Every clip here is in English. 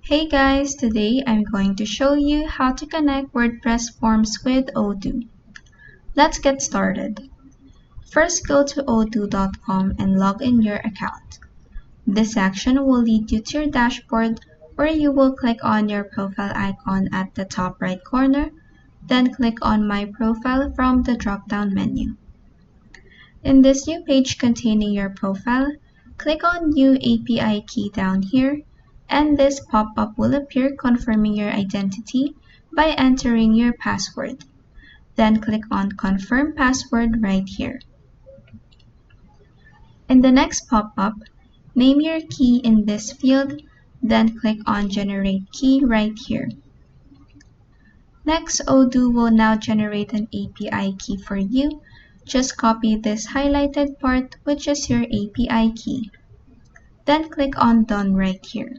Hey guys, today I'm going to show you how to connect WordPress forms with Odoo. Let's get started. First, go to odoo.com and log in your account. This action will lead you to your dashboard where you will click on your profile icon at the top right corner, then click on My Profile from the drop-down menu. In this new page containing your profile, click on New API Key down here, and this pop-up will appear confirming your identity by entering your password. Then click on Confirm Password right here. In the next pop-up, name your key in this field, then click on Generate Key right here. Next, Odoo will now generate an API key for you. Just copy this highlighted part, which is your API key. Then click on Done right here.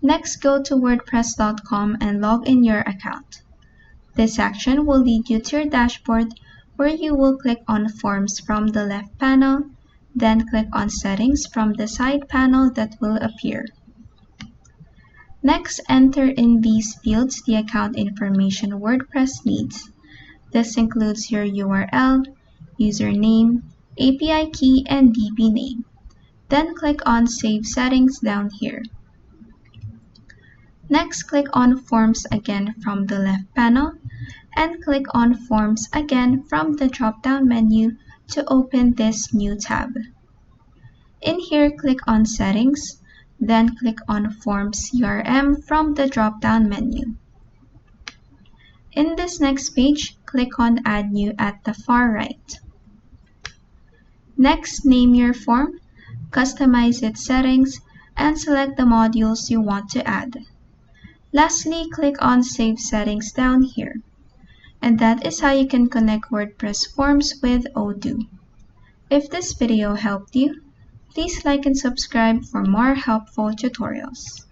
Next, go to wordpress.com and log in your account. This action will lead you to your dashboard where you will click on Forms from the left panel, then click on Settings from the side panel that will appear. Next, enter in these fields the account information WordPress needs. This includes your URL, username, API key, and DB name. Then click on Save Settings down here. Next, click on Forms again from the left panel and click on Forms again from the drop-down menu to open this new tab. In here, click on Settings, then click on Forms CRM from the drop-down menu. In this next page, click on Add New at the far right. Next, name your form, customize its settings, and select the modules you want to add. Lastly, click on Save Settings down here. And that is how you can connect WordPress forms with Odoo. If this video helped you, please like and subscribe for more helpful tutorials.